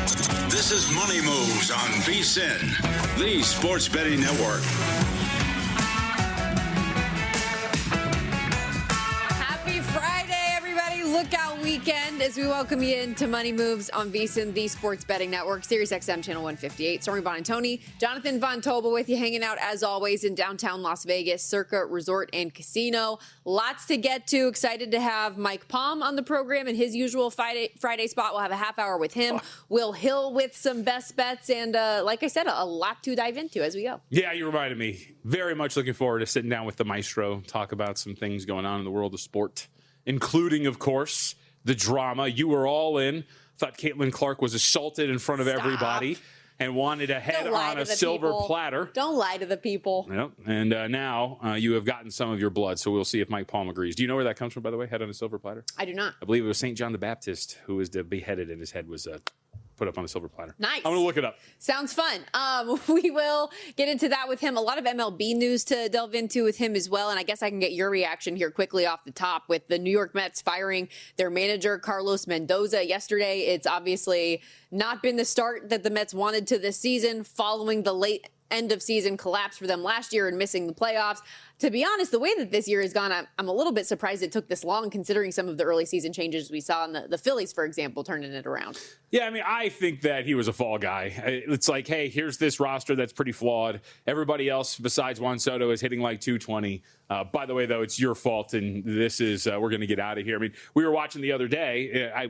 This is Money Moves on VSiN, the sports betting network. Happy Friday, everybody. Lookout weekend as we welcome you into Money Moves on VSiN, the sports betting network, Sirius XM channel 158. Stormy Buonantony, Jonathan Von Tobel with you, hanging out as always in downtown Las Vegas, Circa Resort and Casino. Lots to get to. Excited to have Mike Palm on the program in his usual Friday spot. We'll have a half hour with him. Will Hill with some best bets. And like I said, a lot to dive into as we go. Yeah, you reminded me. Very much looking forward to sitting down with the maestro, talk about some things going on in the world of sport, including, of course, the drama. You were all in. Thought Caitlin Clark was assaulted in front of everybody and wanted a head on a silver platter. Don't lie to the people. Yep. And now you have gotten some of your blood, so we'll see if Mike Palm agrees. Do you know where that comes from, by the way, head on a silver platter? I do not. I believe it was St. John the Baptist who was beheaded and his head was put up on a silver platter. Nice. I'm going to look it up. Sounds fun. We will get into that with him. A lot of MLB news to delve into with him as well. And I guess I can get your reaction here quickly off the top with the New York Mets firing their manager, Carlos Mendoza, yesterday. It's obviously not been the start that the Mets wanted to this season following the late end of season collapse for them last year and missing the playoffs. To be honest, the way that this year has gone, I'm a little bit surprised it took this long considering some of the early season changes we saw in the Phillies, for example, turning it around. Yeah, I mean, I think that he was a fall guy. It's like, hey, here's this roster that's pretty flawed. Everybody else besides Juan Soto is hitting like 220. By the way, though, it's your fault, and this is we're going to get out of here. I mean, we were watching the other day. I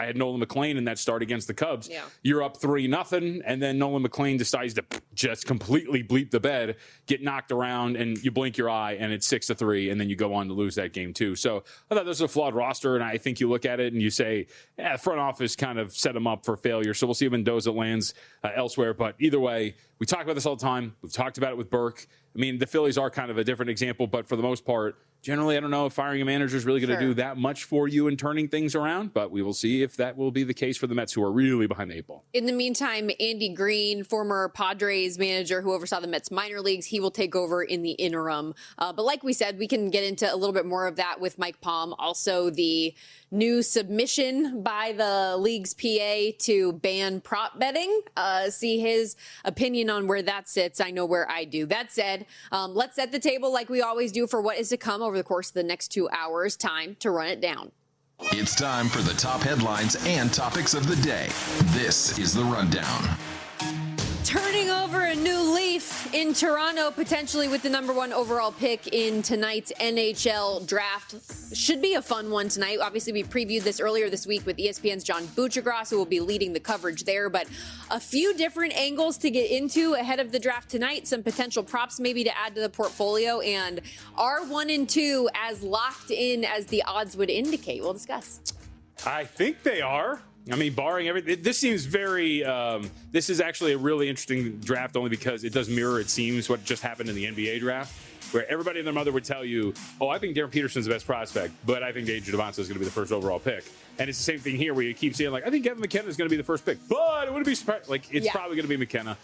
had Nolan McLean in that start against the Cubs. Yeah. You're up 3-0, and then Nolan McLean decides to just completely bleep the bed, get knocked around, and you blink your eye, and it's 6-3, and then you go on to lose that game too. So I thought this was a flawed roster, and I think you look at it and you say, the front office kind of set them up for failure. So we'll see if Mendoza lands elsewhere. But either way, we talk about this all the time. We've talked about it with Burke. I mean, the Phillies are kind of a different example, but for the most part, generally, I don't know if firing a manager is really going to do that much for you in turning things around, but we will see if that will be the case for the Mets, who are really behind the eight ball. In the meantime, Andy Green, former Padres manager who oversaw the Mets minor leagues, he will take over in the interim. But like we said, we can get into a little bit more of that with Mike Palm. Also, the new submission by the league's PA to ban prop betting. See his opinion on where that sits. I know where I do. That said, let's set the table like we always do for what is to come over the course of the next 2 hours. Time to run it down. It's time for the top headlines and topics of the day. This is The Rundown. Turning over a new leaf in Toronto, potentially with the number 1 overall pick in tonight's NHL Draft. Should be a fun one tonight. Obviously, we previewed this earlier this week with ESPN's John Buccigross, who will be leading the coverage there. But a few different angles to get into ahead of the draft tonight. Some potential props maybe to add to the portfolio. And are 1 and 2 as locked in as the odds would indicate? We'll discuss. I think they are. I mean, barring everything, this seems very, this is actually a really interesting draft only because it does mirror, it seems, what just happened in the NBA draft, where everybody and their mother would tell you, oh, I think Darren Peterson's the best prospect, but I think AJ Devonta is going to be the first overall pick. And it's the same thing here where you keep saying, like, I think Kevin McKenna is going to be the first pick, but it wouldn't be surprised. Like, it's probably going to be McKenna.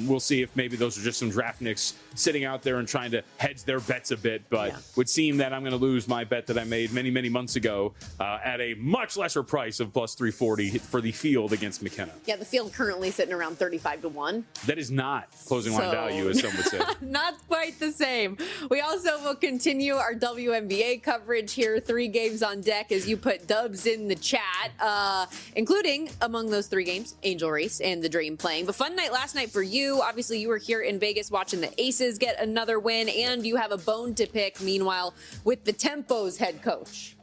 We'll see if maybe those are just some draft nicks sitting out there and trying to hedge their bets a bit, but would seem that I'm going to lose my bet that I made many, many months ago at a much lesser price of plus 340 for the field against McKenna. Yeah, the field currently sitting around 35-1. That is not closing line value, as some would say. Not quite the same. We also will continue our WNBA coverage here. 3 games on deck as you put dubs in the chat, including among those 3 games, Angel Race and the Dream playing. But fun night last night for you. Obviously, you were here in Vegas watching the Aces get another win, and you have a bone to pick, meanwhile, with the Tempos head coach.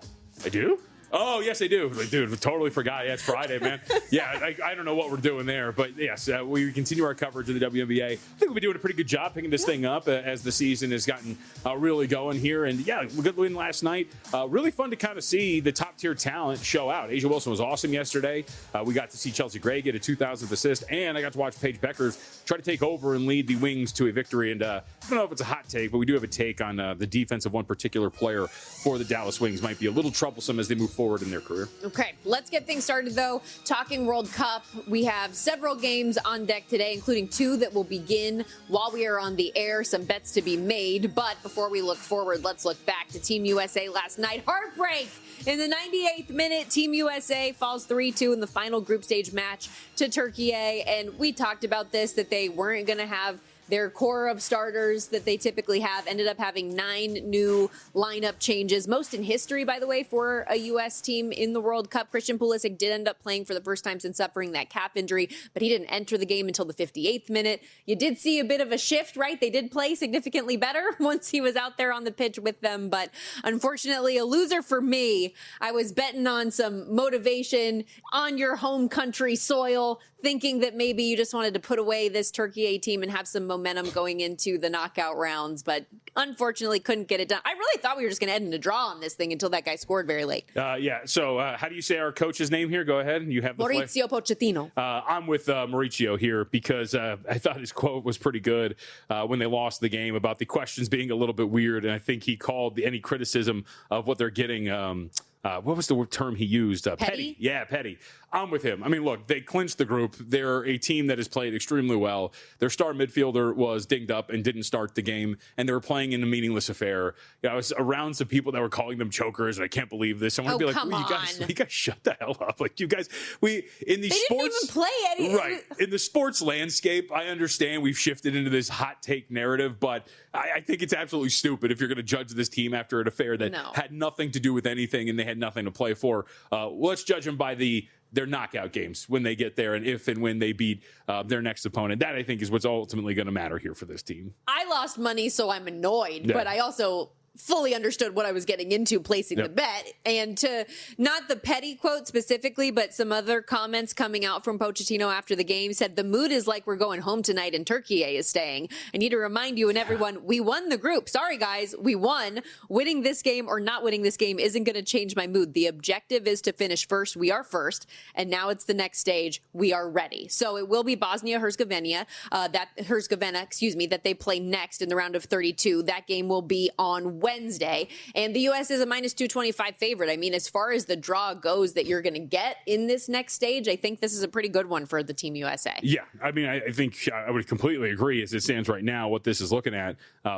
I do? Oh, yes, I do. Like, dude, totally forgot. Yeah, it's Friday, man. Yeah, I don't know what we're doing there. But, yes, we continue our coverage of the WNBA. I think we've been doing a pretty good job picking this thing up as the season has gotten really going here. And, yeah, a good win last night. Really fun to kind of see the top-tier talent show out. Asia Wilson was awesome yesterday. We got to see Chelsea Gray get a 2,000th assist. And I got to watch Paige Beckers try to take over and lead the Wings to a victory. And I don't know if it's a hot take, but we do have a take on the defense of one particular player for the Dallas Wings. Might be a little troublesome as they move forward forward in their career. Okay, let's get things started, though. Talking World Cup, we have several games on deck today, including 2 that will begin while we are on the air. Some bets to be made, but before we look forward, let's look back to Team USA last night. Heartbreak! In the 98th minute, Team USA falls 3-2 in the final group stage match to Turkey, and we talked about this, that they weren't going to have their core of starters that they typically have. Ended up having 9 new lineup changes, most in history, by the way, for a U.S. team in the World Cup. Christian Pulisic did end up playing for the first time since suffering that calf injury, but he didn't enter the game until the 58th minute. You did see a bit of a shift, right? They did play significantly better once he was out there on the pitch with them, but unfortunately a loser for me. I was betting on some motivation on your home country soil, thinking that maybe you just wanted to put away this Turkey A team and have some momentum going into the knockout rounds, but unfortunately couldn't get it done. I really thought we were just going to end in a draw on this thing until that guy scored very late. So how do you say our coach's name here? Go ahead. You have the Mauricio Pochettino. I'm with Mauricio here because I thought his quote was pretty good when they lost the game about the questions being a little bit weird, and I think he called any criticism of what they're getting what was the term he used? Petty? Yeah, petty. I'm with him. I mean, look, they clinched the group. They're a team that has played extremely well. Their star midfielder was dinged up and didn't start the game, and they were playing in a meaningless affair. I was around some people that were calling them chokers, and I can't believe this. I want to be like, you guys shut the hell up. Like, you guys, they didn't even play any. Right. In the sports landscape, I understand we've shifted into this hot take narrative, but I think it's absolutely stupid if you're going to judge this team after an affair that had nothing to do with anything and they had nothing to play for. Let's judge them by their knockout games when they get there and if and when they beat their next opponent. That, I think, is what's ultimately going to matter here for this team. I lost money, so I'm annoyed, but I also fully understood what I was getting into placing the bet. And to not the petty quote specifically, but some other comments coming out from Pochettino after the game said, the mood is like we're going home tonight and Turkey is staying. I need to remind you and everyone, we won the group. Sorry, guys, we won. Winning this game or not winning this game isn't going to change my mood. The objective is to finish first. We are first. And now it's the next stage. We are ready. So it will be Bosnia-Herzegovina, that they play next in the round of 32. That game will be on Wednesday, and the U.S. is a minus 225 favorite. I mean, as far as the draw goes that you're going to get in this next stage, I think this is a pretty good one for the Team USA. Yeah, I mean, I think I would completely agree as it stands right now, what this is looking at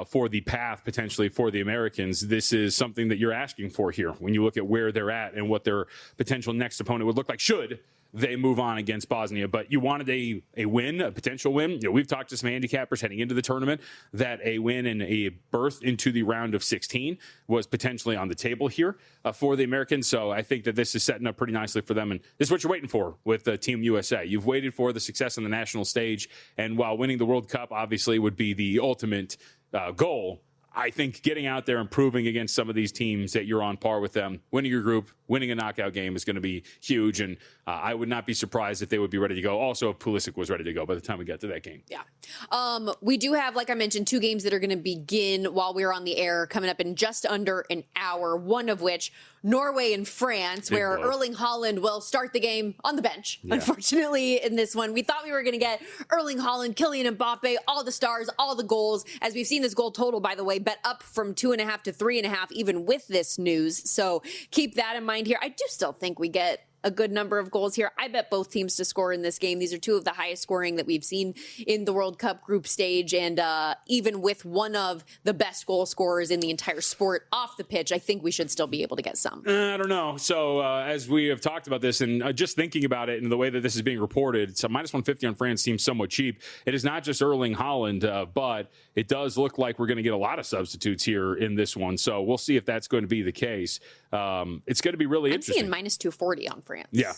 for the path potentially for the Americans. This is something that you're asking for here when you look at where they're at and what their potential next opponent would look like should they move on against Bosnia. But you wanted a win, a potential win. We've talked to some handicappers heading into the tournament that a win and a berth into the round of 16 was potentially on the table here for the Americans. So I think that this is setting up pretty nicely for them. And this is what you're waiting for with Team USA. You've waited for the success on the national stage. And while winning the World Cup obviously would be the ultimate goal, I think getting out there and proving against some of these teams that you're on par with them, winning your group, winning a knockout game is going to be huge. And I would not be surprised if they would be ready to go. Also, if Pulisic was ready to go by the time we get to that game. Yeah. We do have, like I mentioned, 2 games that are going to begin while we're on the air coming up in just under an hour, one of which Norway and France, where Erling Haaland will start the game on the bench. Yeah. Unfortunately, in this one, we thought we were going to get Erling Haaland, Kylian Mbappe, all the stars, all the goals. As we've seen this goal total, by the way, bet up from 2.5 to 3.5, even with this news. So keep that in mind here. I do still think we get a good number of goals here. I bet both teams to score in this game. These are 2 of the highest scoring that we've seen in the World Cup group stage. And even with one of the best goal scorers in the entire sport off the pitch, I think we should still be able to get some. I don't know. So as we have talked about this and just thinking about it and the way that this is being reported, so minus 150 on France seems somewhat cheap. It is not just Erling Haaland, but it does look like we're going to get a lot of substitutes here in this one. So we'll see if that's going to be the case. It's going to be really interesting. I'm seeing minus 240 on France. Yeah.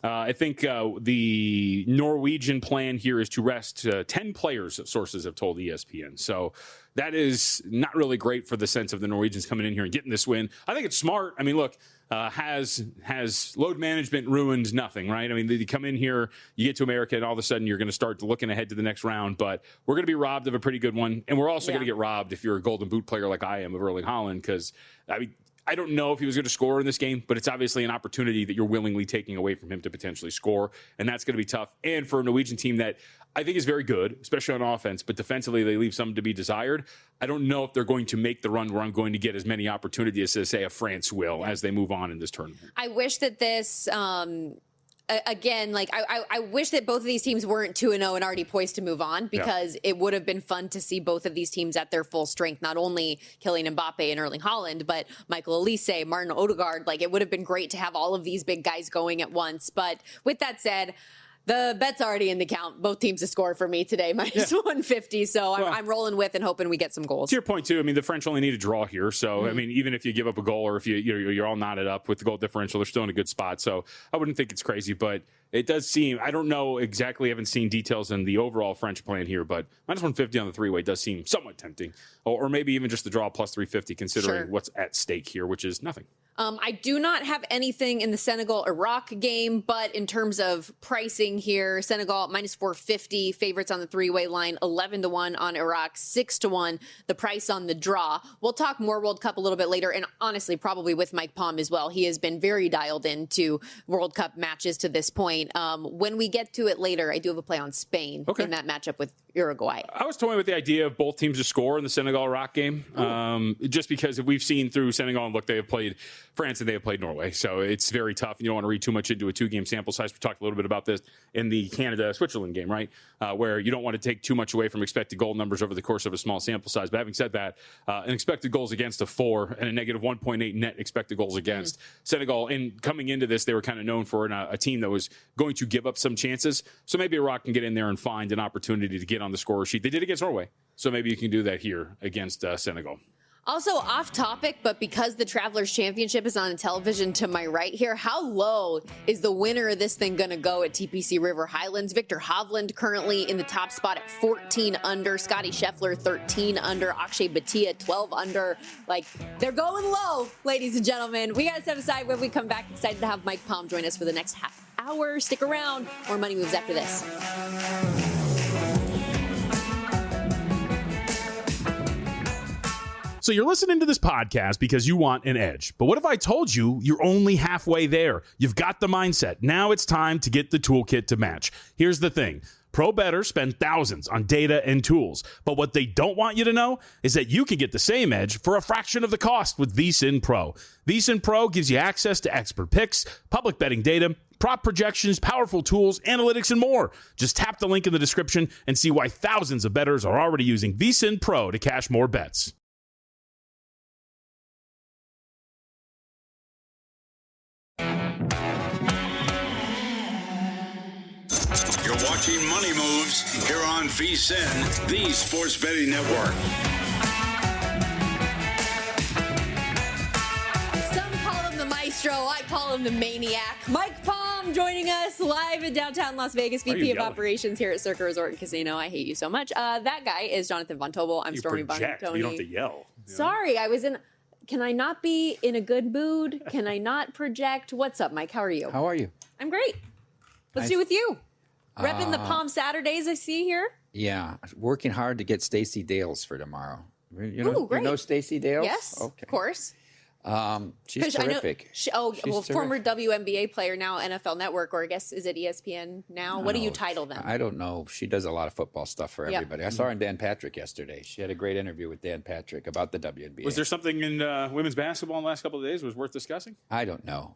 I think the Norwegian plan here is to rest 10 players, sources have told ESPN. So that is not really great for the sense of the Norwegians coming in here and getting this win. I think it's smart. I mean, look, has load management ruined nothing, right? I mean, you come in here, you get to America, and all of a sudden you're going to start looking ahead to the next round. But we're going to be robbed of a pretty good one. And we're also going to get robbed if you're a Golden Boot player like I am of Erling Haaland, because, I mean, I don't know if he was going to score in this game, but it's obviously an opportunity that you're willingly taking away from him to potentially score, and that's going to be tough. And for a Norwegian team that I think is very good, especially on offense, but defensively they leave some to be desired. I don't know if they're going to make the run where I'm going to get as many opportunities as, say, a France will as they move on in this tournament. I wish that this, again, like I wish that both of these teams weren't 2-0 and already poised to move on, because it would have been fun to see both of these teams at their full strength, not only Kylian Mbappe and Erling Haaland, but Michael Olise, Martin Odegaard. Like, it would have been great to have all of these big guys going at once. But with that said, the bet's already in the count. Both teams to score for me today, minus 150. So I'm rolling with and hoping we get some goals. To your point, too, I mean, the French only need a draw here. So, I mean, even if you give up a goal or if you're all knotted up with the goal differential, they're still in a good spot. So I wouldn't think it's crazy, but it does seem, I don't know exactly, haven't seen details in the overall French plan here, but minus 150 on the three-way does seem somewhat tempting. Or maybe even just the draw plus 350, considering what's at stake here, which is nothing. I do not have anything in the Senegal-Iraq game, but in terms of pricing here, Senegal minus 450, favorites on the three-way line, 11-1 on Iraq, 6-1, the price on the draw. We'll talk more World Cup a little bit later, and honestly, probably with Mike Palm as well. He has been very dialed into World Cup matches to this point. When we get to it later, I do have a play on Spain in that matchup with Uruguay. I was toying with the idea of both teams to score in the Senegal-Iraq game, just because if we've seen through Senegal, and look, they have played France and they have played Norway, so it's very tough. You don't want to read too much into a two-game sample size. We talked a little bit about this in the Canada-Switzerland game, right, where you don't want to take too much away from expected goal numbers over the course of a small sample size. But having said that, an expected goals against of 4 and a negative 1.8 net expected goals against. Senegal, in coming into this, they were kind of known for a team that was going to give up some chances. So maybe Iraq can get in there and find an opportunity to get on the score sheet. They did against Norway, so maybe you can do that here against Senegal. Also off topic, but because the Travelers Championship is on television to my right here, how low is the winner of this thing going to go at TPC River Highlands? Victor Hovland currently in the top spot at 14 under. Scotty Scheffler 13 under. Akshay Bhatia 12 under. Like, they're going low, ladies and gentlemen. We got to step aside. When we come back, excited to have Mike Palm join us for the next half hour. Stick around. More Money Moves after this. So you're listening to this podcast because you want an edge. But what if I told you you're only halfway there? You've got the mindset. Now it's time to get the toolkit to match. Here's the thing. Pro bettors spend thousands on data and tools. But what they don't want you to know is that you can get the same edge for a fraction of the cost with VSiN Pro. VSiN Pro gives you access to expert picks, public betting data, prop projections, powerful tools, analytics, and more. Just tap the link in the description and see why thousands of bettors are already using VSiN Pro to cash more bets. You're watching Money Moves here on VSiN, the Sports Betting Network. Some call him the maestro. I call him the maniac. Mike Palm joining us live in downtown Las Vegas, VP of Operations here at Circa Resort and Casino. I hate you so much. That guy is Jonathan Von Tobel. I'm Stormy Buonantony. You don't have to yell. Sorry, I was in... Can I not be in a good mood? Can I not project? What's up, Mike? How are you? How are you? I'm great. Let's do with you. Repping the Palm Saturdays I see here. Yeah, working hard to get Stacey Dales for tomorrow. You know, great. You know Stacey Dales? Yes, okay. Of course. She's terrific. She's former WNBA player, now NFL Network, or I guess, is it ESPN now? What do you title them? I don't know. She does a lot of football stuff for everybody. I saw her on Dan Patrick yesterday. She had a great interview with Dan Patrick about the WNBA. Was there something in women's basketball in the last couple of days was worth discussing? I don't know.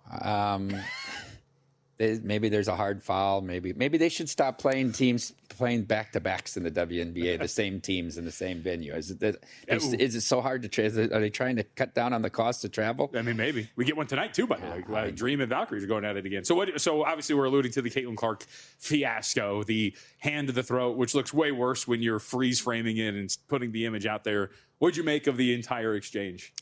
Maybe there's a hard foul. Maybe they should stop playing back-to-backs in the WNBA, the same teams in the same venue. Is it so hard to travel? Are they trying to cut down on the cost of travel? I mean, maybe. We get one tonight, too, by the way. Dream and Valkyries are going at it again. So obviously we're alluding to the Caitlin Clark fiasco, the hand to the throat, which looks way worse when you're freeze-framing it and putting the image out there. What'd you make of the entire exchange?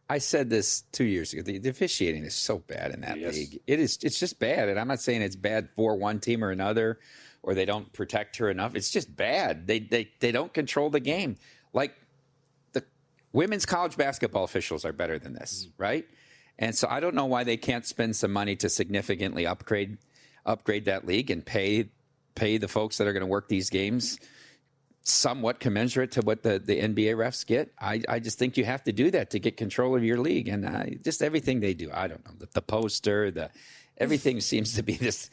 I said this 2 years ago. The officiating is so bad in that league. It's just bad. And I'm not saying it's bad for one team or another, or they don't protect her enough. It's just bad. They don't control the game. Like, the women's college basketball officials are better than this, right? And so I don't know why they can't spend some money to significantly upgrade that league and pay the folks that are going to work these games somewhat commensurate to what the NBA refs get. I just think you have to do that to get control of your league. And just everything they do, I don't know, the poster, everything seems to be this.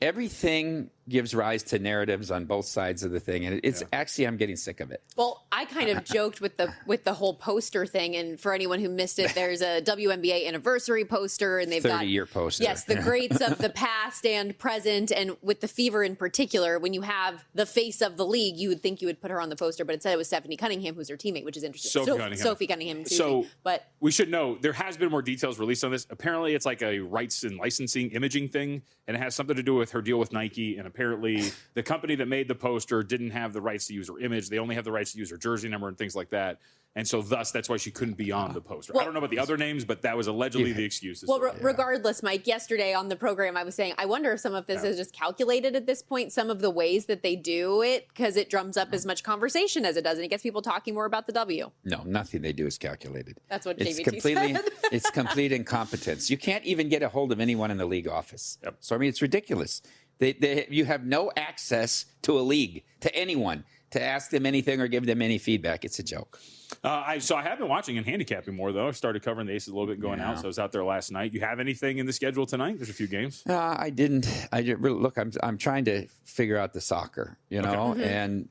everything gives rise to narratives on both sides of the thing, and it's actually I'm getting sick of it. Well, I kind of joked with the whole poster thing, and for anyone who missed it, there's a WNBA anniversary poster, and they've got 30-year poster. Yes, the greats of the past and present, and with the Fever in particular, when you have the face of the league, you would think you would put her on the poster, but instead it was Stephanie Cunningham, who's her teammate, which is interesting. Sophie Cunningham. Excuse me. But we should know there has been more details released on this. Apparently, it's like a rights and licensing imaging thing, and it has something to do with her deal with Nike, and apparently the company that made the poster didn't have the rights to use her image. They only have the rights to use her jersey number and things like that. And so thus, that's why she couldn't be on the poster. I don't know about the other names, but that was allegedly the excuse. Well, regardless, Mike, yesterday on the program, I was saying, I wonder if some of this is just calculated at this point, some of the ways that they do it, because it drums up as much conversation as it does, and it gets people talking more about the W. No, nothing they do is calculated. That's what it's JVT said. It's complete incompetence. You can't even get a hold of anyone in the league office. Yep. So, I mean, it's ridiculous. You have no access to a league, to anyone, to ask them anything or give them any feedback. It's a joke. I have been watching and handicapping more, though. I started covering the Aces a little bit going out, so I was out there last night. You have anything in the schedule tonight? There's a few games. I didn't. Look, I'm trying to figure out the soccer, and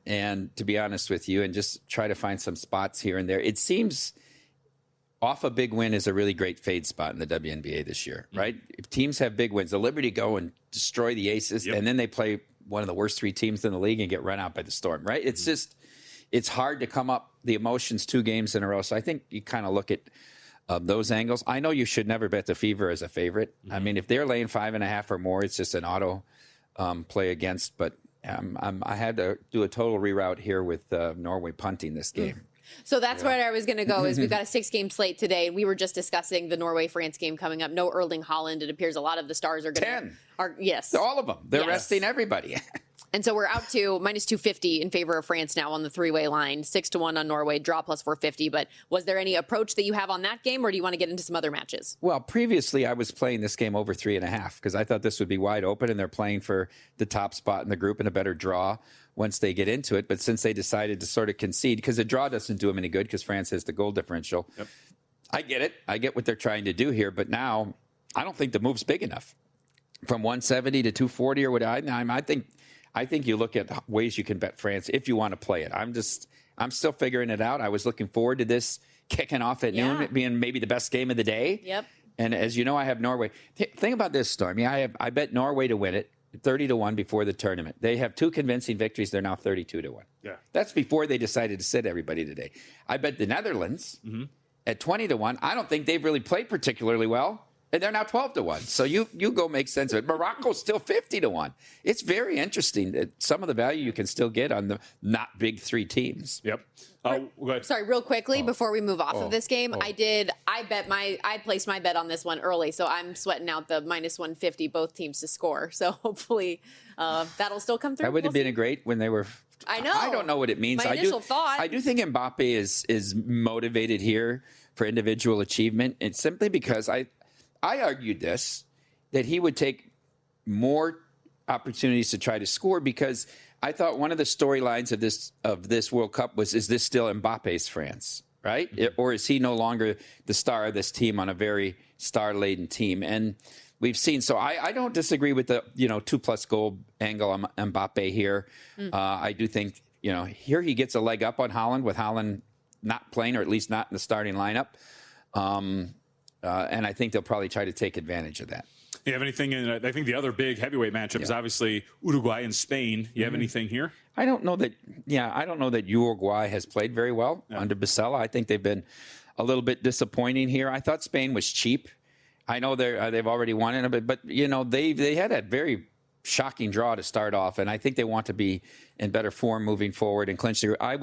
to be honest with you, and just try to find some spots here and there. It seems off a big win is a really great fade spot in the WNBA this year, right? If teams have big wins, the Liberty go and destroy the Aces, and then they play one of the worst 3 teams in the league and get run out by the Storm, right? It's just, it's hard to come up the emotions 2 games in a row. So I think you kind of look at those angles. I know you should never bet the Fever as a favorite. I mean, if they're laying 5.5 or more, it's just an auto play against. But I had to do a total reroute here with Norway punting this game. So that's where I was going to go. Is we've got a 6-game slate today, and we were just discussing the Norway-France game coming up. No Erling Haaland. It appears a lot of the stars are going to 10. Yes, all of them. They're resting everybody. And so we're out to minus 250 in favor of France now on the 3-way line, 6-1 on Norway, draw plus 450. But was there any approach that you have on that game, or do you want to get into some other matches? Well, previously I was playing this game over 3.5 because I thought this would be wide open, and they're playing for the top spot in the group and a better draw once they get into it. But since they decided to sort of concede, because the draw doesn't do them any good because France has the goal differential. Yep. I get it. I get what they're trying to do here. But now I don't think the move's big enough. From 170 to 240 or what I think you look at ways you can bet France if you want to play it. I'm still figuring it out. I was looking forward to this kicking off at noon, it being maybe the best game of the day. Yep. And as you know, I have Norway. Think about this, Stormy. I bet Norway to win it 30-1 before the tournament. They have 2 convincing victories. They're now 32-1. Yeah. That's before they decided to sit everybody today. I bet the Netherlands at 20-1. I don't think they've really played particularly well. And they're now 12-1. So you go make sense of it. Morocco's still 50-1. It's very interesting that some of the value you can still get on the not big 3 teams. Yep. Go ahead. Sorry, real quickly before we move off of this game, I placed my bet on this one early, so I'm sweating out the minus 150 both teams to score. So hopefully that'll still come through. That would have been great when they were. I know. I don't know what it means. My initial thought. I do think Mbappe is motivated here for individual achievement. It's simply because I argued that he would take more opportunities to try to score, because I thought one of the storylines of this World Cup was, is this still Mbappe's France, right? Or is he no longer the star of this team on a very star-laden team? And we've seen, so I don't disagree with the 2+ goal angle on Mbappe here. I do think here he gets a leg up on Haaland, with Haaland not playing, or at least not in the starting lineup. And I think they'll probably try to take advantage of that. You have anything in? I think the other big heavyweight matchup is obviously Uruguay and Spain. You have anything here? I don't know that. Yeah, I don't know that Uruguay has played very well under Basella. I think they've been a little bit disappointing here. I thought Spain was cheap. I know they've already won it, but they had a very shocking draw to start off, and I think they want to be in better form moving forward and clinch the. I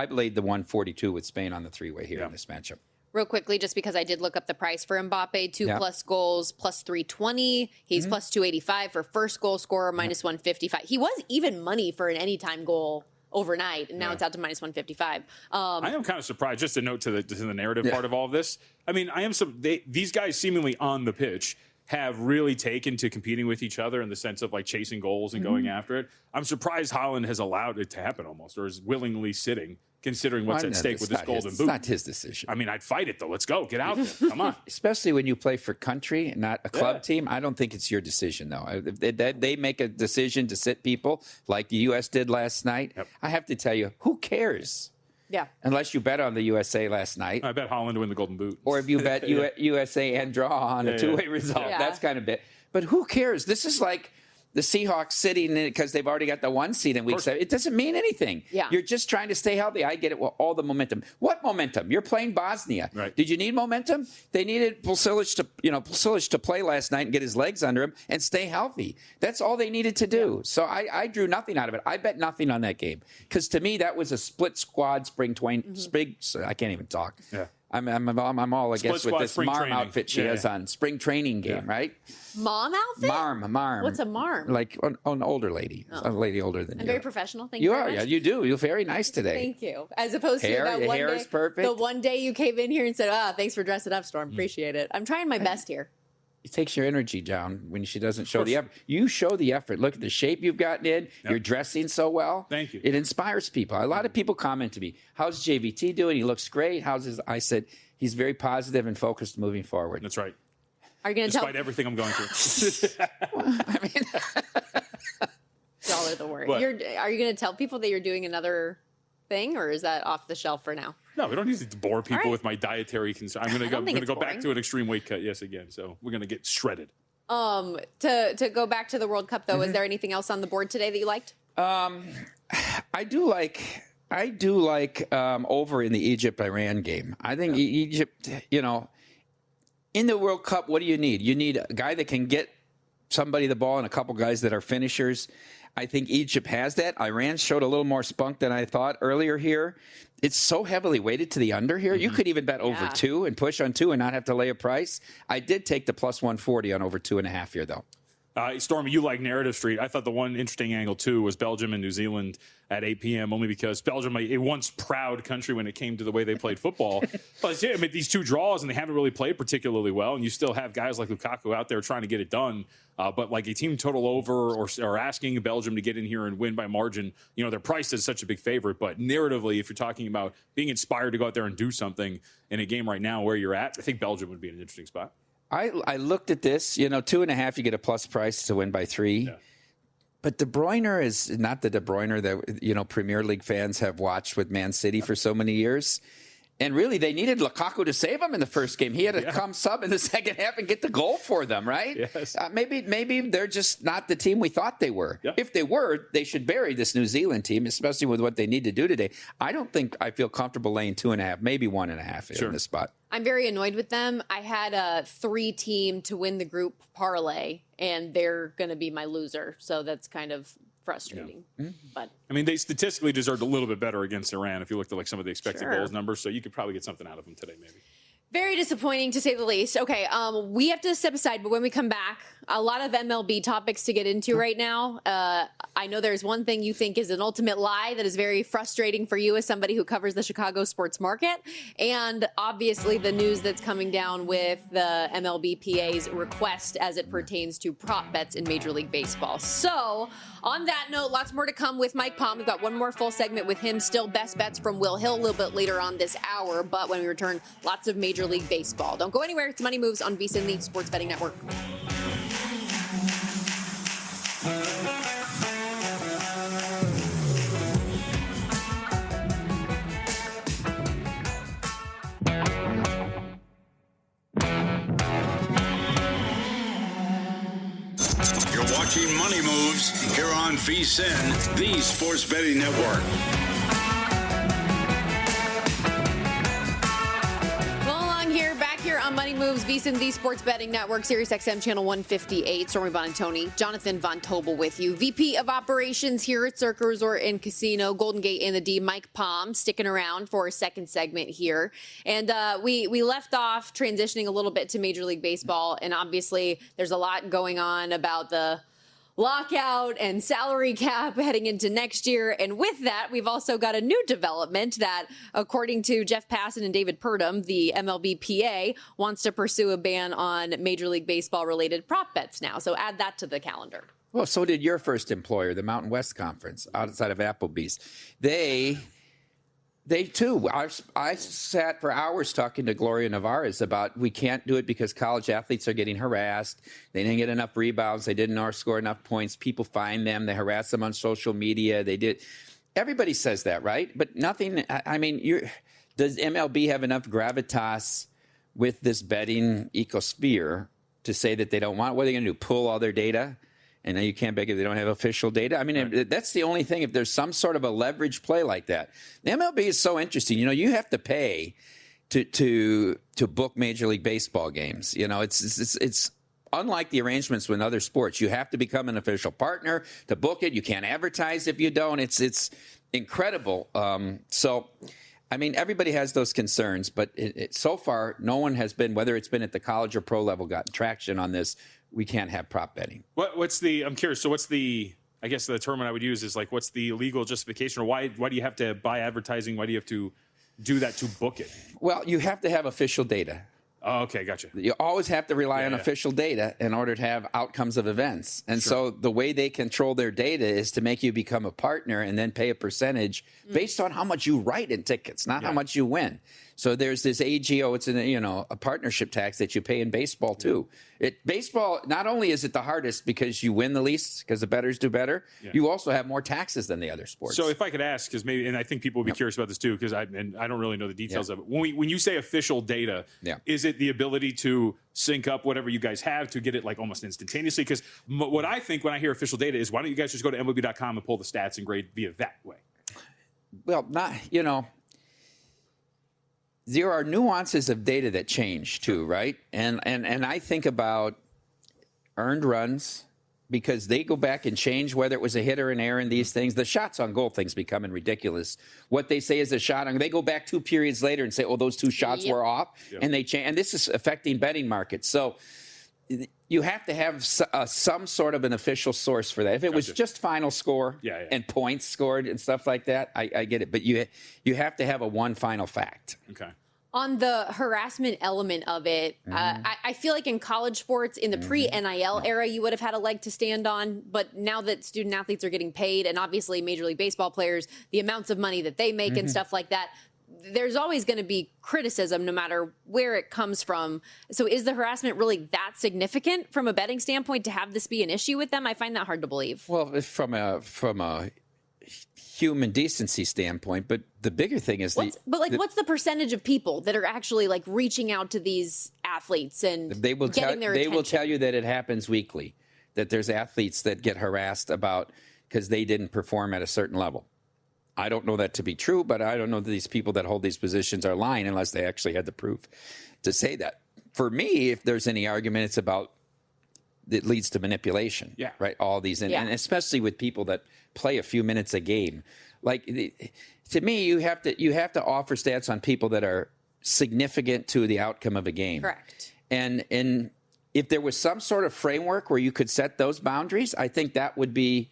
laid the 142 with Spain on the 3-way here in this matchup. Real quickly, just because I did look up the price for Mbappe, 2+ goals, plus 320. He's plus 285 for first goal scorer, minus 155. He was even money for an anytime goal overnight, and now it's out to minus 155. I am kind of surprised, just a note to the narrative part of all of this. I mean, these guys seemingly on the pitch have really taken to competing with each other in the sense of like chasing goals and going after it. I'm surprised Holland has allowed it to happen almost, or is willingly sitting, considering what's at stake with this golden boot. It's not his decision. I mean, I'd fight it though. Let's go. Get out there. Come on. Especially when you play for country, not a club team. I don't think it's your decision, though. They make a decision to sit people like the U.S. did last night. Yep. I have to tell you, who cares? Yeah. Unless you bet on the USA last night. I bet Holland to win the golden boot. Or if you bet USA and draw on a two-way result. Yeah. That's kind of bit. But who cares? This is like the Seahawks sitting in it because they've already got the 1 seed in week 7. It doesn't mean anything. Yeah. You're just trying to stay healthy. I get it. Well, all the momentum. What momentum? You're playing Bosnia. Right. Did you need momentum? They needed Pulisic to play last night and get his legs under him and stay healthy. That's all they needed to do. Yeah. So I drew nothing out of it. I bet nothing on that game because to me that was a split squad spring. I can't even talk. Yeah. I'm all, I guess, with this Marm training. outfit she has on. Spring training game, right? Mom outfit? Marm. What's a marm? Like an older lady. A lady older than you. I'm very professional. Thank You you are, very yeah, much. you do. You're very nice today. Thank you. As opposed Hair, to that your one hair day, is perfect. the one day you came in here and said, thanks for dressing up, Storm. Appreciate it. I'm trying my best here. It takes your energy down when she doesn't show the effort. You show the effort. Look at the shape you've gotten in. Yep. You're dressing so well. Thank you. It inspires people. A lot of people comment to me, how's JVT doing? He looks great. I said, he's very positive and focused moving forward. That's right. Are you going to tell? Despite everything I'm going through. I mean, Y'all are the worst. What? Are you going to tell people that you're doing another thing, or is that off the shelf for now? No, we don't need to bore people right. with my dietary concern. I'm going to go back to an extreme weight cut, yes, again. So we're going to get shredded. To go back to the World Cup, though, is there anything else on the board today that you liked? I do like over in the Egypt-Iran game. I think Egypt, in the World Cup, what do you need? You need a guy that can get somebody the ball and a couple guys that are finishers. I think Egypt has that. Iran showed a little more spunk than I thought earlier here. It's so heavily weighted to the under here. You could even bet over 2 and push on 2 and not have to lay a price. I did take the plus 140 on over 2.5 here, though. Stormy, you like Narrative Street. I thought the one interesting angle, too, was Belgium and New Zealand at 8 p.m., only because Belgium, a once proud country when it came to the way they played football. But yeah, I mean, these 2 draws, and they haven't really played particularly well, and you still have guys like Lukaku out there trying to get it done. But like a team total over or asking Belgium to get in here and win by margin, they're priced as such a big favorite. But narratively, if you're talking about being inspired to go out there and do something in a game right now where you're at, I think Belgium would be an interesting spot. I looked at this, 2.5, you get a plus price to win by 3. Yeah. But De Bruyne is not the De Bruyne that, Premier League fans have watched with Man City for so many years. And really, they needed Lukaku to save him in the first game. He had to come sub in the second half and get the goal for them, right? Yes. Maybe they're just not the team we thought they were. Yep. If they were, they should bury this New Zealand team, especially with what they need to do today. I don't think I feel comfortable laying 2.5, maybe 1.5 in this spot. I'm very annoyed with them. I had a 3-team to win the group parlay, and they're going to be my loser. So that's kind of frustrating. Yeah. But I mean, they statistically deserved a little bit better against Iran if you looked at like some of the expected goals numbers. So you could probably get something out of them today, maybe. Very disappointing, to say the least. Okay, we have to step aside, but when we come back, a lot of MLB topics to get into right now. I know there's one thing you think is an ultimate lie that is very frustrating for you as somebody who covers the Chicago sports market, and obviously the news that's coming down with the MLBPA's request as it pertains to prop bets in Major League Baseball. So, on that note, lots more to come with Mike Palm. We've got one more full segment with him, still best bets from Will Hill a little bit later on this hour, but when we return, lots of Major League Baseball. Don't go anywhere. It's Money Moves on VSiN, the Sports Betting Network. You're watching Money Moves here on VSiN, the Sports Betting Network. On Money Moves, VSiN, the Sports Betting Network, Sirius XM Channel 158. Stormy Buonantony, Jonathan Von Tobel with you. VP of Operations here at Circa Resort and Casino, Golden Gate and the D, Mike Palm, sticking around for a second segment here. And we left off transitioning a little bit to Major League Baseball, and obviously there's a lot going on about the lockout and salary cap heading into next year. And with that, we've also got a new development that, according to Jeff Passan and David Purdom, the MLBPA wants to pursue a ban on Major League Baseball related prop bets now. So add that to the calendar. Well, so did your first employer, the Mountain West Conference, outside of Applebee's. They too. I sat for hours talking to Gloria Navarez about we can't do it because college athletes are getting harassed. They didn't get enough rebounds. They didn't score enough points. People find them. They harass them on social media. They did. Everybody says that, right? But nothing. I mean, does MLB have enough gravitas with this betting ecosphere to say that they don't want? What are they going to do? Pull all their data? And now you can't beg if they don't have official data. I mean, right. That's the only thing. If there's some sort of a leverage play like that, the MLB is so interesting. You know, you have to pay to book Major League Baseball games. You know, it's unlike the arrangements with other sports. You have to become an official partner to book it. You can't advertise if you don't. It's incredible. So, I mean, everybody has those concerns, but so far, no one has been, whether it's been at the college or pro level, gotten traction on this. We can't have prop betting. I'm curious. So I guess the term I would use is like, what's the legal justification, or why do you have to buy advertising? Why do you have to do that to book it? Well, you have to have official data. Oh, okay, gotcha. You always have to rely on official data in order to have outcomes of events. And so the way they control their data is to make you become a partner and then pay a percentage based on how much you write in tickets, not how much you win. So there's this AGO, it's a partnership tax that you pay in baseball too. Baseball, not only is it the hardest because you win the least because the bettors do better, you also have more taxes than the other sports. So if I could ask, because maybe, and I think people would be curious about this too, because I don't really know the details of it. When you say official data, is it the ability to sync up whatever you guys have to get it like almost instantaneously? Because what I think when I hear official data is, why don't you guys just go to MLB.com and pull the stats and grade via that way? Well, there are nuances of data that change too, right? And I think about earned runs because they go back and change whether it was a hit or an error in these things. The shots on goal thing's becoming ridiculous. What they say is a shot on, they go back 2 periods later and say, oh, those 2 shots were off, and they change. And this is affecting betting markets. So you have to have some sort of an official source for that. If it was just final score and points scored and stuff like that, I get it. But you have to have one final fact. Okay. On the harassment element of it, I feel like in college sports, in the pre-NIL era, you would have had a leg to stand on. But now that student athletes are getting paid, and obviously Major League Baseball players, the amounts of money that they make and stuff like that, there's always going to be criticism no matter where it comes from. So is the harassment really that significant from a betting standpoint to have this be an issue with them? I find that hard to believe. Well, from a human decency standpoint, but the bigger thing is what's the percentage of people that are actually like reaching out to these athletes and they will tell you that it happens weekly, that there's athletes that get harassed because they didn't perform at a certain level. I don't know that to be true, but I don't know that these people that hold these positions are lying unless they actually had the proof to say that. For me, if there's any argument, it's about it leads to manipulation, right? All these, and especially with people that play a few minutes a game. Like to me, you have to offer stats on people that are significant to the outcome of a game. Correct. And if there was some sort of framework where you could set those boundaries, I think that would be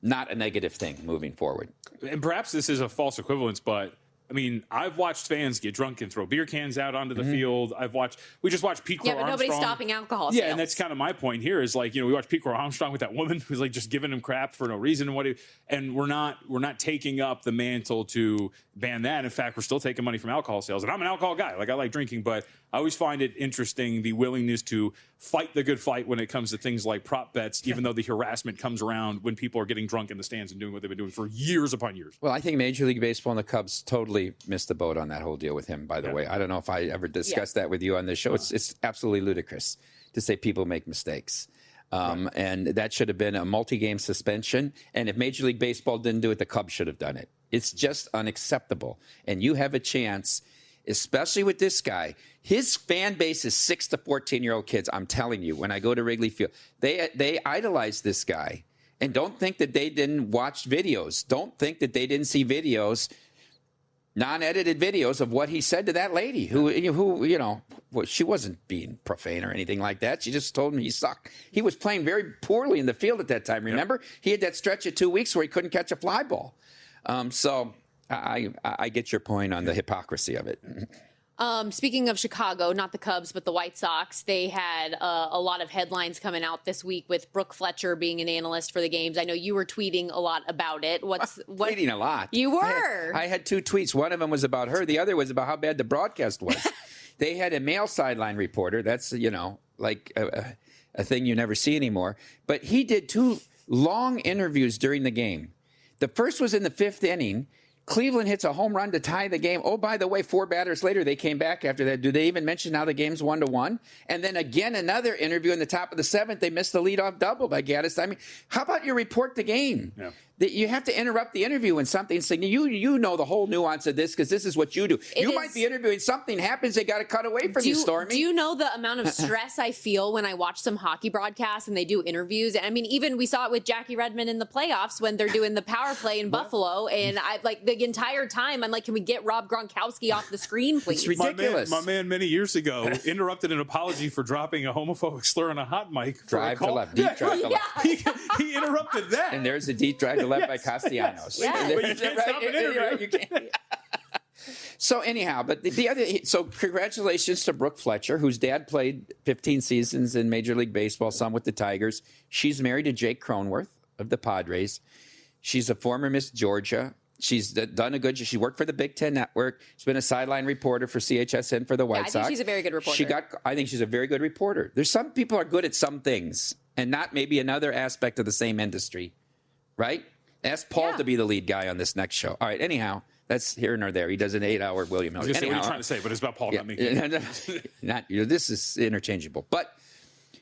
not a negative thing moving forward. And perhaps this is a false equivalence, but I mean, I've watched fans get drunk and throw beer cans out onto the field. We just watched Pete Crow Armstrong. Yeah, but nobody's stopping alcohol sales. Yeah, and that's kind of my point here is like, we watched Pete Crow Armstrong with that woman who's like just giving him crap for no reason. And we're not taking up the mantle to ban that. In fact, we're still taking money from alcohol sales. And I'm an alcohol guy. Like I like drinking, but I always find it interesting the willingness to fight the good fight when it comes to things like prop bets, even though the harassment comes around when people are getting drunk in the stands and doing what they've been doing for years upon years. Well, I think Major League Baseball and the Cubs totally missed the boat on that whole deal with him, by the way. I don't know if I ever discussed that with you on this show. It's absolutely ludicrous to say people make mistakes. And that should have been a multi-game suspension. And if Major League Baseball didn't do it, the Cubs should have done it. It's just unacceptable. And you have a chance, especially with this guy. His fan base is 6 to 14-year-old kids. I'm telling you, when I go to Wrigley Field, they idolize this guy. And don't think that they didn't watch videos. Don't think that they didn't see videos non-edited videos of what he said to that lady who well, she wasn't being profane or anything like that. She just told him he sucked. He was playing very poorly in the field at that time. Remember, he had that stretch of 2 weeks where he couldn't catch a fly ball. So I get your point on the hypocrisy of it. Speaking of Chicago, not the Cubs, but the White Sox, they had a lot of headlines coming out this week with Brooke Fletcher being an analyst for the games. I know you were tweeting a lot about it. Tweeting a lot. You were. I had 2 tweets. One of them was about her. The other was about how bad the broadcast was. They had a male sideline reporter. That's, like a thing you never see anymore. But he did 2 long interviews during the game. The first was in the 5th inning. Cleveland hits a home run to tie the game. Oh, by the way, 4 batters later, they came back after that. Do they even mention how the game's 1-1? And then again, another interview in the top of the 7th. They missed the leadoff double by Gaddis. I mean, how about you report the game? Yeah. You have to interrupt the interview when something's saying, you know the whole nuance of this because this is what you do. You might be interviewing, something happens, they got to cut away from you, Stormy. Do you know the amount of stress I feel when I watch some hockey broadcasts and they do interviews? And I mean, even we saw it with Jackie Redmond in the playoffs when they're doing the power play in Buffalo. And I like the entire time, I'm like, can we get Rob Gronkowski off the screen, please? It's ridiculous. My man many years ago interrupted an apology for dropping a homophobic slur on a hot mic. Drive to left, deep drive to left. He interrupted that. And there's a deep drive to left by Castellanos. Yeah. But you can't stop an interview. You can't. So anyhow, but so congratulations to Brooke Fletcher, whose dad played 15 seasons in Major League Baseball, some with the Tigers. She's married to Jake Cronenworth of the Padres. She's a former Miss Georgia. She's done a good job. She worked for the Big Ten Network. She's been a sideline reporter for CHSN for the White Sox. I think she's a very good reporter. I think she's a very good reporter. There's some people are good at some things and not maybe another aspect of the same industry, right? Ask Paul to be the lead guy on this next show. All right, anyhow, that's here nor there. He does an 8-hour William Hill. I was going to say, what are you trying to say? But it's about Paul, not me. This is interchangeable. But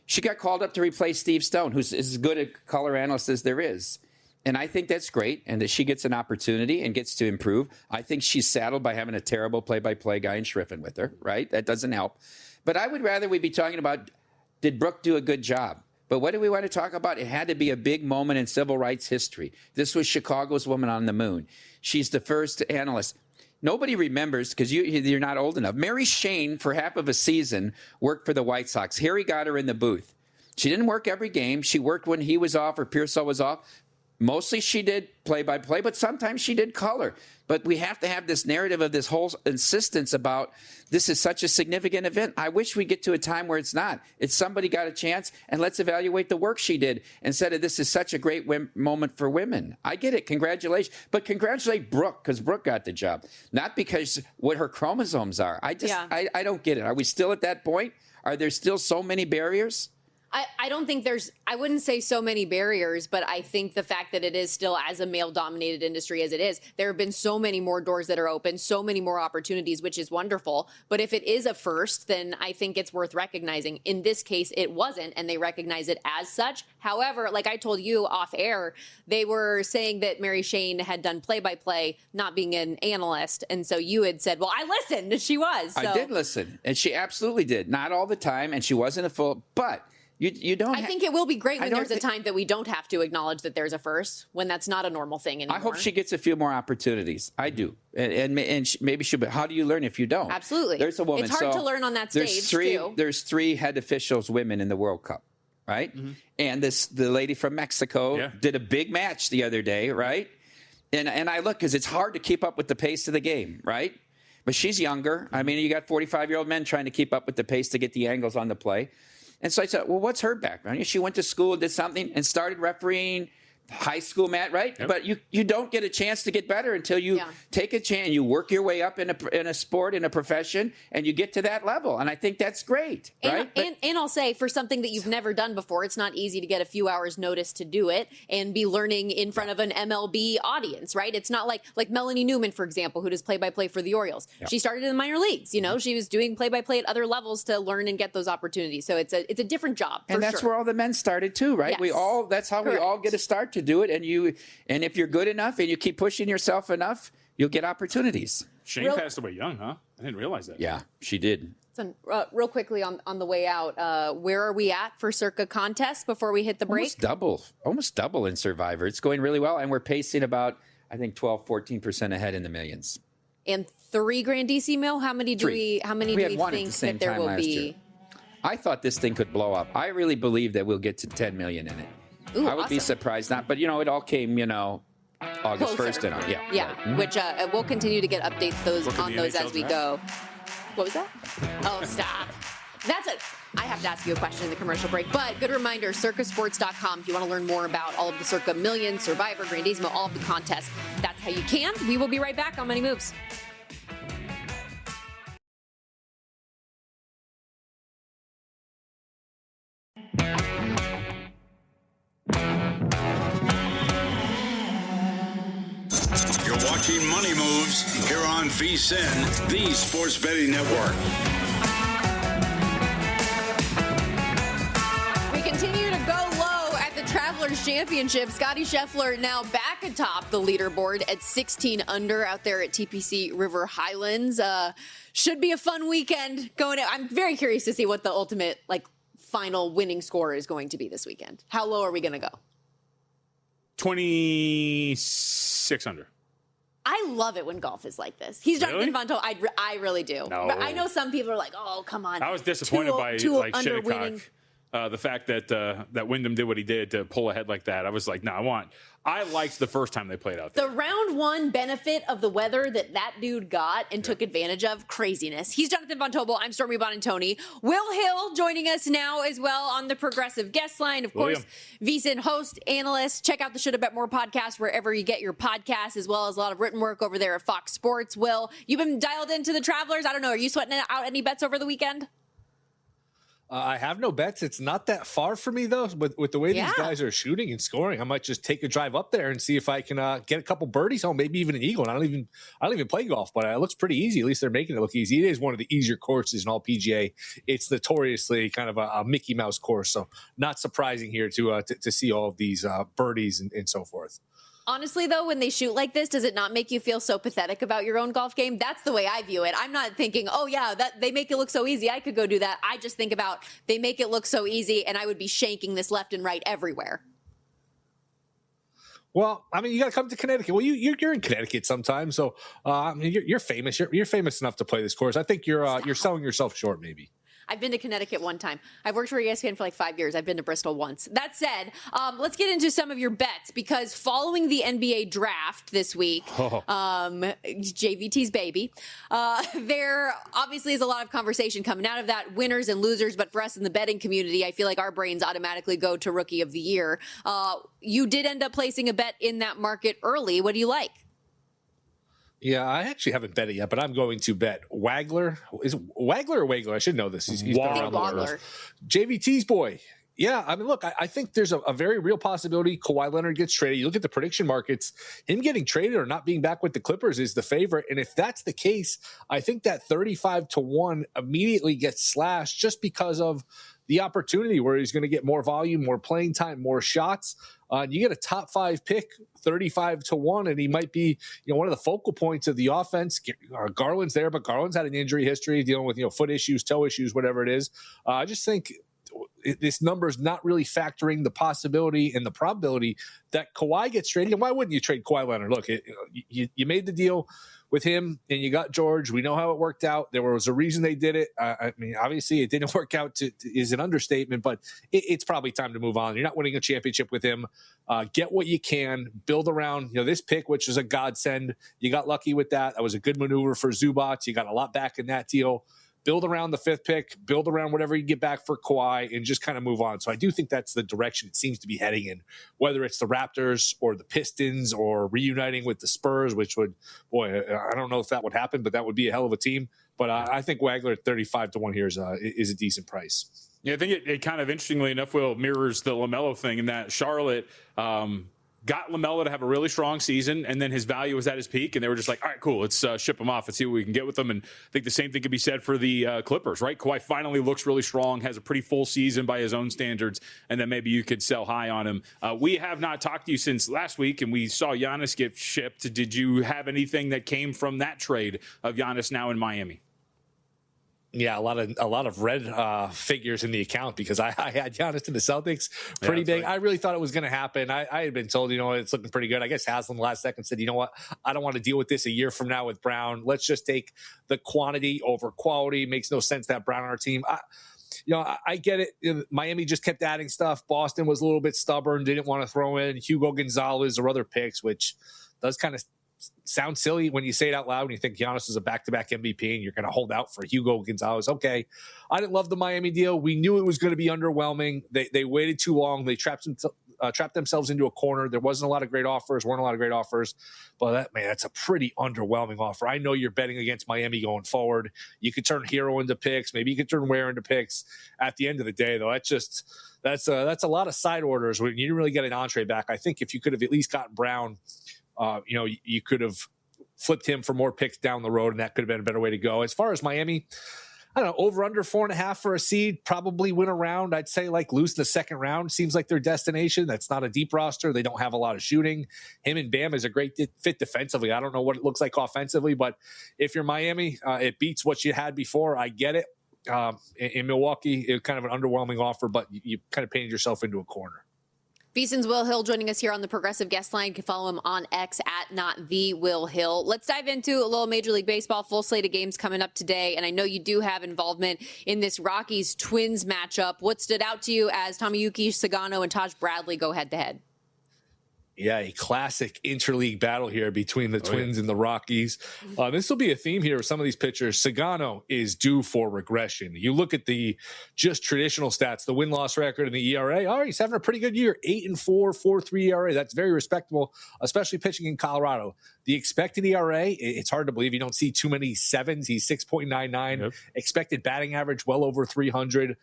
she got called up to replace Steve Stone, who's as good a color analyst as there is. And I think that's great, and that she gets an opportunity and gets to improve. I think she's saddled by having a terrible play-by-play guy in Schriffen with her, right? That doesn't help. But I would rather we be talking about, did Brooke do a good job? But what do we want to talk about? It had to be a big moment in civil rights history. This was Chicago's Woman on the Moon. She's the first analyst. Nobody remembers, because you're not old enough. Mary Shane, for half of a season, worked for the White Sox. Harry got her in the booth. She didn't work every game. She worked when he was off or Pearsall was off. Mostly she did play-by-play, but sometimes she did color. But we have to have this narrative of this whole insistence about this is such a significant event. I wish we get to a time where it's not. It's somebody got a chance, and let's evaluate the work she did instead of this is such a great moment for women. I get it. Congratulations. But congratulate Brooke, because Brooke got the job. Not because what her chromosomes are. I don't get it. Are we still at that point? Are there still so many barriers? I don't think I wouldn't say so many barriers, but I think the fact that it is still as a male-dominated industry as it is, there have been so many more doors that are open, so many more opportunities, which is wonderful. But if it is a first, then I think it's worth recognizing. In this case, it wasn't, and they recognize it as such. However, like I told you off air, they were saying that Mary Shane had done play-by-play, not being an analyst. And so you had said, well, I listened, and she was. So. I did listen, and she absolutely did. Not all the time, and she wasn't a full, but... You don't. I think it will be great when there's a time that we don't have to acknowledge that there's a first, when that's not a normal thing anymore. I hope she gets a few more opportunities. I do, and maybe she'll. But how do you learn if you don't? Absolutely, there's a woman. It's hard to learn on that stage too. There's 3 head officials, women in the World Cup, right? Mm-hmm. And the lady from Mexico did a big match the other day, right? And I look because it's hard to keep up with the pace of the game, right? But she's younger. I mean, you got 45-year-old men trying to keep up with the pace to get the angles on the play. And so I said, well, what's her background? She went to school, did something, and started refereeing high school, Matt, right? Yep. But you don't get a chance to get better until you take a chance. You work your way up in a sport, in a profession, and you get to that level. And I think that's great, right? And I'll say, for something that you've never done before, it's not easy to get a few hours notice to do it and be learning in front of an MLB audience, right? It's not like Melanie Newman, for example, who does play-by-play for the Orioles. Yep. She started in the minor leagues. She was doing play-by-play at other levels to learn and get those opportunities. So it's a different job, and that's where all the men started too, right? Yes. That's how we all get a start to do it. And if you're good enough and you keep pushing yourself enough, you'll get opportunities. Shane passed away young, huh? I didn't realize that. Yeah, she did. So, real quickly on the way out, where are we at for Circa contest before we hit the break? Almost double in Survivor. It's going really well, and we're pacing about, I think, 12, 14% ahead in the millions. and 3 grandissimo. How many do we had one at think the same that there time will last be? year. I thought this thing could blow up. I really believe that we'll get to 10 million in it. Ooh, I would be awesome. surprised not, but it all came, August Closer. 1st and on. Yeah. Yeah, right. which we'll continue to get updates Look at on the those NHL as we draft. go. What was that? Oh, stop. That's it. I have to ask you a question in the commercial break, but good reminder, circasports.com. If you want to learn more about all of the Circa Million, Survivor, Grandissimo, all of the contests, that's how you can. We will be right back on Money Moves. You're watching Money Moves here on VSiN, the Sports Betting Network. We continue to go low at the Travelers Championship. Scotty Scheffler now back atop the leaderboard at 16 under out there at TPC River Highlands. Should be a fun weekend going. I'm very curious to see what the ultimate final winning score is going to be this weekend. How low are we going to go? 26 under. I love it when golf is like this. He's Jonathan Von Tobel. I really do. No. But I know some people are like, oh, come on. I was disappointed by under winning. Shinnecock. The fact that Wyndham did what he did to pull ahead like that, I was like, I liked the first time they played out there. The round one benefit of the weather that dude got and took advantage of, craziness. He's Jonathan Von Tobel. I'm Stormy Buonantony. Will Hill joining us now as well on the Progressive Guest Line. Of course, VSiN host, analyst. Check out the Shoulda Bet More podcast wherever you get your podcasts, as well as a lot of written work over there at Fox Sports. Will, you've been dialed into the Travelers. I don't know. Are you sweating out any bets over the weekend? I have no bets. It's not that far for me, though. With the way these guys are shooting and scoring, I might just take a drive up there and see if I can get a couple birdies home, maybe even an eagle. And I don't even play golf, but it looks pretty easy. At least they're making it look easy. It is one of the easier courses in all PGA. It's notoriously kind of a Mickey Mouse course, so not surprising here to see all of these birdies and so forth. Honestly, though, when they shoot like this, does it not make you feel so pathetic about your own golf game? That's the way I view it. I'm not thinking, oh, yeah, that they make it look so easy, I could go do that. I just think about they make it look so easy, and I would be shanking this left and right everywhere. Well, I mean, you got to come to Connecticut. Well, you're in Connecticut sometimes, so you're famous. You're famous enough to play this course. I think you're selling yourself short, maybe. I've been to Connecticut one time. I've worked for ESPN for 5 years. I've been to Bristol once. That said, let's get into some of your bets, because following the NBA draft this week, JVT's baby, there obviously is a lot of conversation coming out of that, winners and losers. But for us in the betting community, I feel like our brains automatically go to Rookie of the Year. You did end up placing a bet in that market early. What do you like? Yeah, I actually haven't bet it yet, but I'm going to bet Wagler. Is it Wagler or Wagler? I should know this. He's been around the world. JVT's boy. Yeah, I mean, look, I think there's a very real possibility Kawhi Leonard gets traded. You look at the prediction markets, him getting traded or not being back with the Clippers is the favorite. And if that's the case, I think that 35-1 immediately gets slashed just because of the opportunity where he's going to get more volume, more playing time, more shots. You get a top 5 pick, 35-1, and he might be, one of the focal points of the offense. Garland's there, but Garland's had an injury history dealing with, foot issues, toe issues, whatever it is. I just think this number is not really factoring the possibility and the probability that Kawhi gets traded. And why wouldn't you trade Kawhi Leonard? Look, you made the deal with him and you got George. We know how it worked out. There was a reason they did it. I mean, obviously it didn't work out is an understatement, but it's probably time to move on. You're not winning a championship with him. Get what you can, build around, this pick, which is a godsend. You got lucky with that. That was a good maneuver for Zubac. You got a lot back in that deal. Build around the 5th pick, build around whatever you get back for Kawhi, and just kind of move on. So I do think that's the direction it seems to be heading in, whether it's the Raptors or the Pistons or reuniting with the Spurs, which would, I don't know if that would happen, but that would be a hell of a team. But I think Wagler at 35-1 here is a decent price. Yeah, I think it kind of interestingly enough, Will, mirrors the LaMelo thing in that Charlotte got LaMelo to have a really strong season, and then his value was at his peak, and they were just like, all right, cool, let's ship him off and see what we can get with him. And I think the same thing could be said for the Clippers, right? Kawhi finally looks really strong, has a pretty full season by his own standards, and then maybe you could sell high on him. We have not talked to you since last week, and we saw Giannis get shipped. Did you have anything that came from that trade of Giannis now in Miami? Yeah, a lot of red figures in the account because I had Giannis to the Celtics pretty big. Right. I really thought it was going to happen. I had been told, it's looking pretty good. I guess Haslam last second said, you know what, I don't want to deal with this a year from now with Brown. Let's just take the quantity over quality. Makes no sense to have Brown on our team. I get it. Miami just kept adding stuff. Boston was a little bit stubborn, didn't want to throw in Hugo Gonzalez or other picks, which does kind of sound silly when you say it out loud and you think Giannis is a back-to-back MVP and you're going to hold out for Hugo Gonzalez. Okay. I didn't love the Miami deal. We knew it was going to be underwhelming. They waited too long. They trapped themselves into a corner. There weren't a lot of great offers, but that's a pretty underwhelming offer. I know you're betting against Miami going forward. You could turn Hero into picks. Maybe you could turn Ware into picks. At the end of the day, though, that's a lot of side orders when you didn't really get an entree back. I think if you could have at least gotten Brown, you could have flipped him for more picks down the road, and that could have been a better way to go. As far as Miami, I don't know, over under 4.5 for a seed, probably win a round. I'd say lose in the second round. Seems like their destination. That's not a deep roster. They don't have a lot of shooting. Him and Bam is a great fit defensively. I don't know what it looks like offensively, but if you're Miami, it beats what you had before. I get it. In Milwaukee, it was kind of an underwhelming offer, but you kind of painted yourself into a corner. VSiN's Will Hill joining us here on the Progressive Guest Line. You can follow him on X at @NotTheWillHill. Let's dive into a little Major League Baseball. Full slate of games coming up today. And I know you do have involvement in this Rockies-Twins matchup. What stood out to you as Tomoyuki Sagano and Taj Bradley go head-to-head? Yeah, a classic interleague battle here between the Twins and the Rockies. This will be a theme here with some of these pitchers. Sagano is due for regression. You look at the just traditional stats, the win-loss record and the ERA. Oh, he's having a pretty good year, 8-4, 4.3 ERA. That's very respectable, especially pitching in Colorado. The expected ERA, it's hard to believe. You don't see too many sevens. He's 6.99. Yep. Expected batting average, well over 300.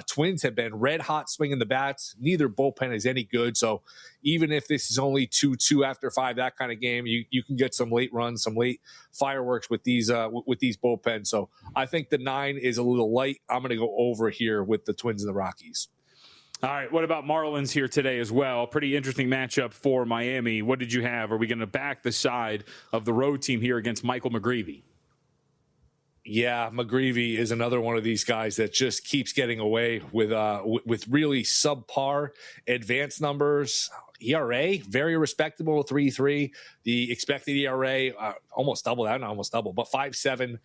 Twins have been red hot swinging the bats. Neither bullpen is any good. So even if this is only 2-2 after 5, that kind of game, you can get some late runs, some late fireworks with these bullpens. So I think the 9 is a little light. I'm going to go over here with the Twins and the Rockies. All right, what about Marlins here today as well? Pretty interesting matchup for Miami. What did you have? Are we going to back the side of the road team here against Michael McGreevy? Yeah, McGreevy is another one of these guys that just keeps getting away with really subpar advanced numbers. ERA, very respectable, 3.3. The expected ERA, almost double that, not almost double, but 5.7.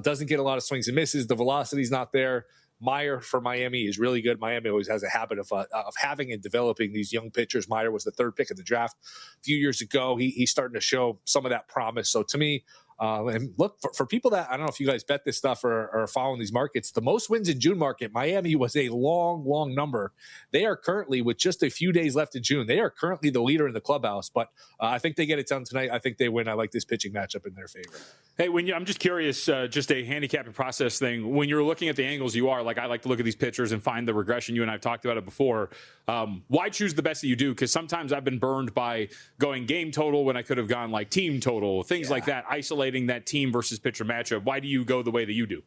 Doesn't get a lot of swings and misses. The velocity's not there. Meyer for Miami is really good. Miami always has a habit of having and developing these young pitchers. Meyer was the 3rd pick of the draft a few years ago. He's starting to show some of that promise. So to me, and look, for people that, I don't know if you guys bet this stuff or are following these markets, the most wins in June market, Miami was a long number. They are currently, with just a few days left in June, they are currently the leader in the clubhouse. But I think they get it done tonight. I think they win. I like this pitching matchup in their favor. Hey, I'm just curious, just a handicapping process thing. When you're looking at the angles you are, I like to look at these pitchers and find the regression. You and I have talked about it before. Why choose the best that you do? Because sometimes I've been burned by going game total when I could have gone team total, things like that, isolating that team versus pitcher matchup. Why do you go the way that you do?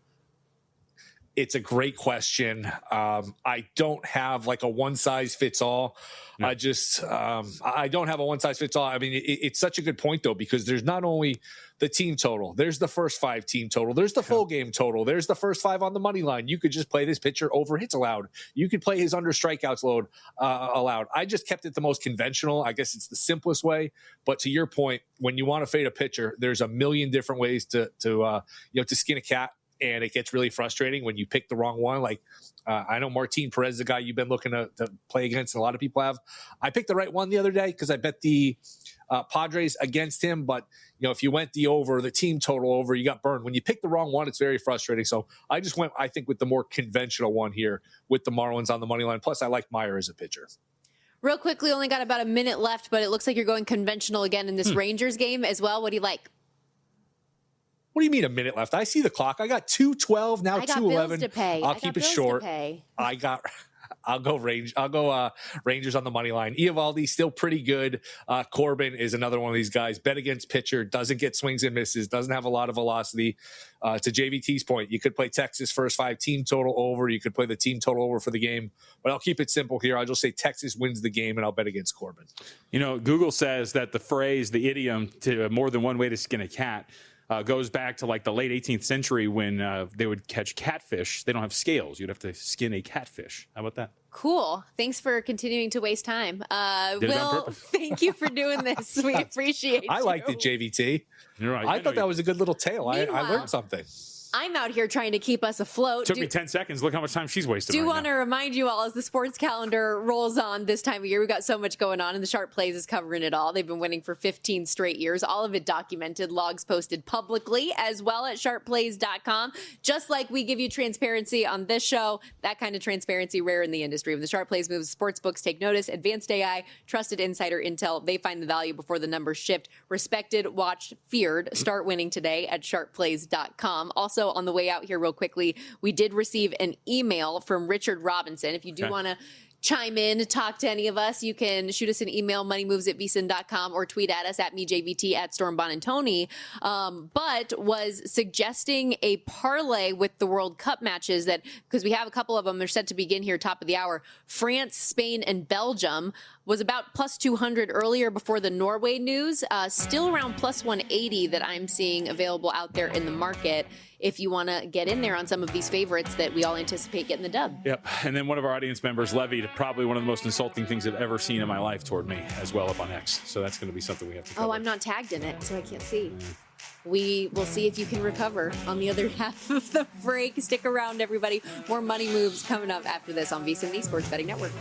It's a great question. I don't have a one size fits all. No. I don't have a one size fits all. I mean, it's such a good point though, because there's not only the team total, there's the first 5 team total, there's the full game total, there's the first 5 on the money line. You could just play this pitcher over hits allowed. You could play his under strikeouts allowed. I just kept it the most conventional. I guess it's the simplest way. But to your point, when you want to fade a pitcher, there's a million different ways to skin a cat. And it gets really frustrating when you pick the wrong one. I know Martin Perez is a guy you've been looking to play against, and a lot of people have. I picked the right one the other day because I bet the Padres against him. But, if you went the team total over, you got burned. When you pick the wrong one, it's very frustrating. So I just went, I think, with the more conventional one here with the Marlins on the money line. Plus, I like Meyer as a pitcher. Real quickly, only got about a minute left, but it looks like you're going conventional again in this Rangers game as well. What do you like? What do you mean a minute left? I see the clock. I got 2:12 now. 2:11. To pay. I'll keep it short. I'll go Rangers on the money line. Eovaldi still pretty good. Corbin is another one of these guys. Bet against pitcher, doesn't get swings and misses, doesn't have a lot of velocity. To JVT's point, you could play Texas first 5 team total over. You could play the team total over for the game. But I'll keep it simple here. I'll just say Texas wins the game, and I'll bet against Corbin. Google says that the phrase, the idiom, to more than one way to skin a cat. goes back to like the late 18th century when they would catch catfish. They don't have scales. You'd have to skin a catfish. How about that? Cool. Thanks for continuing to waste time. Did it on Will, purpose. thank you for doing this. We appreciate I you. liked it, JVT. You're right. I thought that was a good little tale. I Meanwhile, learned something. I'm out here trying to keep us afloat. Took me 10 seconds. Look how much time she's wasted. Do right want to now. remind you all as the sports calendar rolls on this time of year, we've got so much going on, and the Sharp Plays is covering it all. They've been winning for 15 straight years, all of it documented, logs posted publicly as well at sharpplays.com. Just like we give you transparency on this show, that kind of transparency rare in the industry. When the Sharp Plays moves, sports books take notice. Advanced AI, trusted insider intel, they find the value before the numbers shift. Respected, watched, feared. Start winning today at sharpplays.com. Also on the way out here, real quickly, we did receive an email from Richard Robinson. If you do want to chime in, talk to any of us, you can shoot us an email, moneymoves@vsin.com, or tweet at us at mejvt at Storm Buonantony, but was suggesting a parlay with the World Cup matches that, because we have a couple of them, they're set to begin here top of the hour. France, Spain, and Belgium was about plus 200 earlier before the Norway news, still around plus 180 that I'm seeing available out there in the market if you want to get in there on some of these favorites that we all anticipate getting the dub. Yep. And then one of our audience members levied probably one of the most insulting things I've ever seen in my life toward me as well up on X. So that's going to be something we have to cover. Oh, I'm not tagged in it, so I can't see. We will see if you can recover on the other half of the break. Stick around, everybody. More money moves coming up after this on VSiN, the Sports Betting Network.